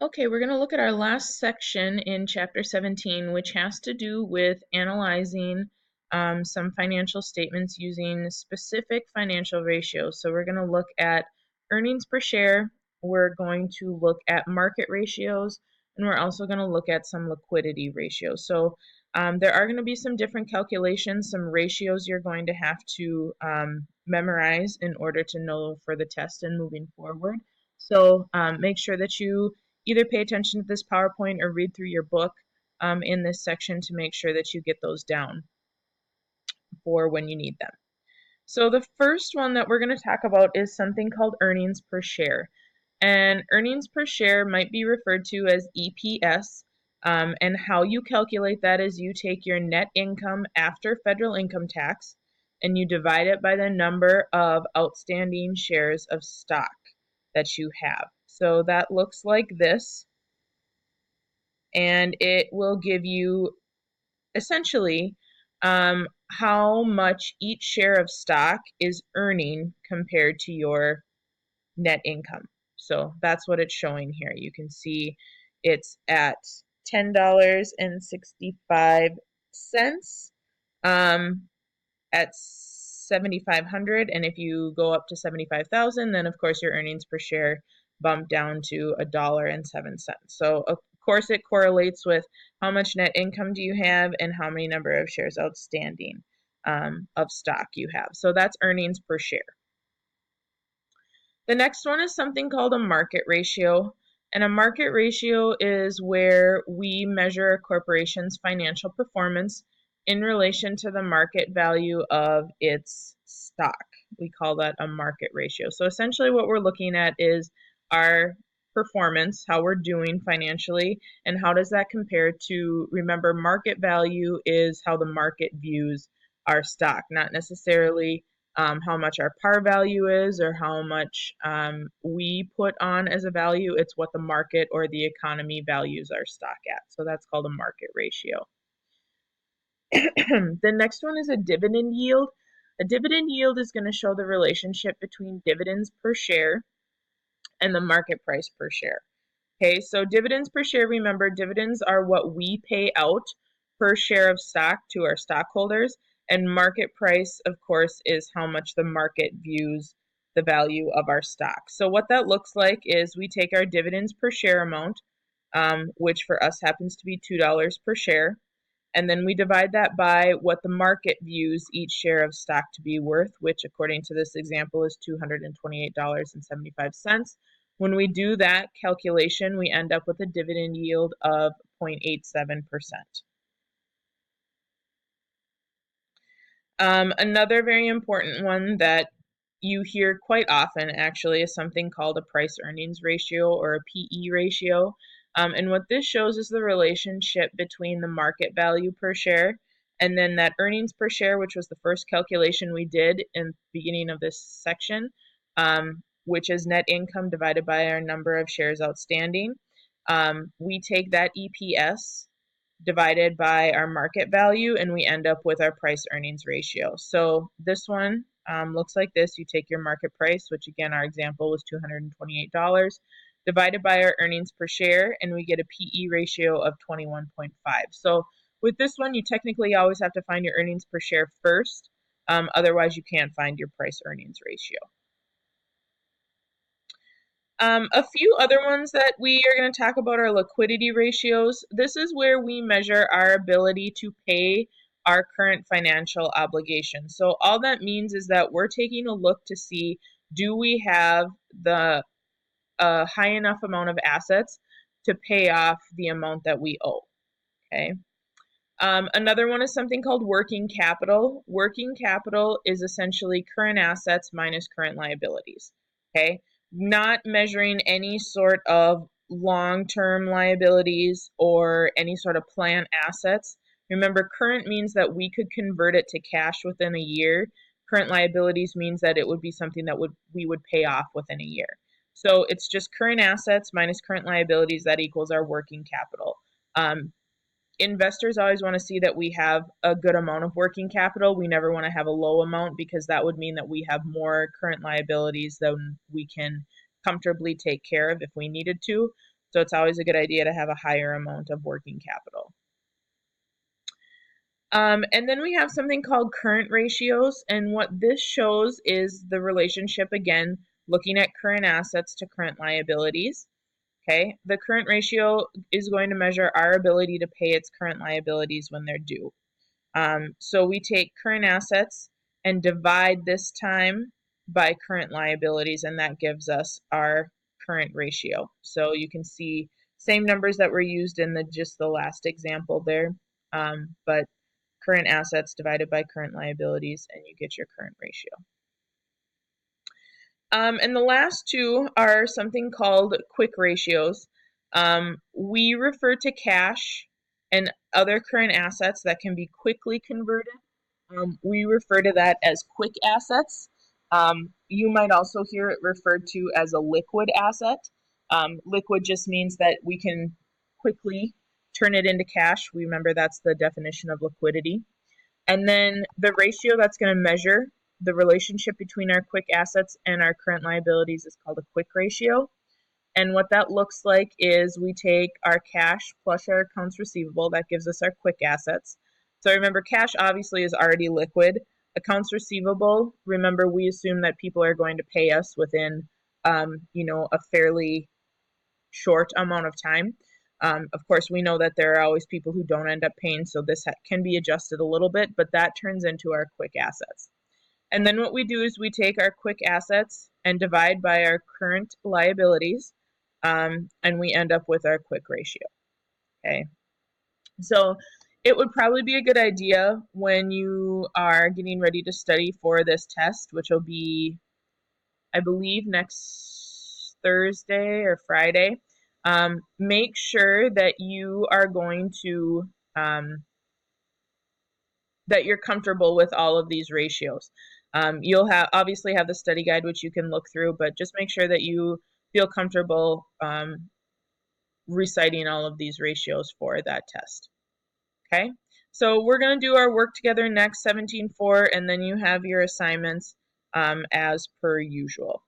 Okay, we're going to look at our last section in Chapter 17, which has to do with analyzing some financial statements using specific financial ratios. So we're going to look at earnings per share, we're going to look at market ratios, and we're also going to look at some liquidity ratios. So there are going to be some different calculations, some ratios you're going to have to memorize in order to know for the test and moving forward. So make sure that you either pay attention to this PowerPoint or read through your book in this section to make sure that you get those down for when you need them. So the first one that we're going to talk about is something called earnings per share. And earnings per share might be referred to as EPS. And how you calculate that is you take your net income after federal income tax and you divide it by the number of outstanding shares of stock that you have. So that looks like this. And it will give you essentially how much each share of stock is earning compared to your net income. So that's what it's showing here. You can see it's at $10.65 at 7,500, and if you go up to 75,000, then of course your earnings per share bump down to $1.07. So of course it correlates with how much net income do you have and how many number of shares outstanding of stock you have. So that's earnings per share. The next one is something called a market ratio. And a market ratio is where we measure a corporation's financial performance in relation to the market value of its stock. We call that a market ratio. So essentially what we're looking at is our performance, how we're doing financially, and how does that compare to, remember, market value is how the market views our stock, not necessarily how much our par value is or how much we put on as a value. It's what the market or the economy values our stock at. So that's called a market ratio. The next one is a dividend yield. A dividend yield is going to show the relationship between dividends per share and the market price per share. Okay, so dividends per share, remember, dividends are what we pay out per share of stock to our stockholders, and market price, of course, is how much the market views the value of our stock. So what that looks like is we take our dividends per share amount, which for us happens to be $2 per share, and then we divide that by what the market views each share of stock to be worth, which according to this example is $228.75. When we do that calculation, we end up with a dividend yield of 0.87%. Another very important one that you hear quite often actually is something called a price earnings ratio or a PE ratio. And what this shows is the relationship between the market value per share and then that earnings per share, which was the first calculation we did in the beginning of this section, which is net income divided by our number of shares outstanding. We take that EPS divided by our market value, and we end up with our price earnings ratio. So this one looks like this. You take your market price, which again, our example was $228, divided by our earnings per share, and we get a PE ratio of 21.5. So with this one, you technically always have to find your earnings per share first. Otherwise, you can't find your price earnings ratio. A few other ones that we are going to talk about are liquidity ratios. This is where we measure our ability to pay our current financial obligations. So all that means is that we're taking a look to see, do we have the high enough amount of assets to pay off the amount that we owe. Okay. Another one is something called working capital. Working capital is essentially current assets minus current liabilities. Okay. Not measuring any sort of long-term liabilities or any sort of planned assets. Remember, current means that we could convert it to cash within a year. Current liabilities means that it would be something that we would pay off within a year. So it's just current assets minus current liabilities that equals our working capital. Investors always want to see that we have a good amount of working capital. We never want to have a low amount because that would mean that we have more current liabilities than we can comfortably take care of if we needed to. So it's always a good idea to have a higher amount of working capital. And then we have something called current ratios, and what this shows is the relationship, again, looking at current assets to current liabilities. Okay, the current ratio is going to measure our ability to pay its current liabilities when they're due. So we take current assets and divide this time by current liabilities, and that gives us our current ratio. So you can see same numbers that were used in just the last example there, but current assets divided by current liabilities, and you get your current ratio. And the last two are something called quick ratios. We refer to cash and other current assets that can be quickly converted. We refer to that as quick assets. You might also hear it referred to as a liquid asset. Liquid just means that we can quickly turn it into cash. We remember that's the definition of liquidity. And then the ratio that's going to measure the relationship between our quick assets and our current liabilities is called a quick ratio. And what that looks like is we take our cash plus our accounts receivable. That gives us our quick assets. So remember, cash obviously is already liquid. Accounts receivable, remember, we assume that people are going to pay us within, a fairly short amount of time. Of course, we know that there are always people who don't end up paying, so this can be adjusted a little bit, but that turns into our quick assets. And then what we do is we take our quick assets and divide by our current liabilities, and we end up with our quick ratio. Okay, so it would probably be a good idea when you are getting ready to study for this test, which will be, I believe, next Thursday or Friday. Make sure that you are going to that you're comfortable with all of these ratios. You'll obviously have the study guide, which you can look through, but just make sure that you feel comfortable reciting all of these ratios for that test. Okay, so we're going to do our work together next, 17.4, and then you have your assignments as per usual.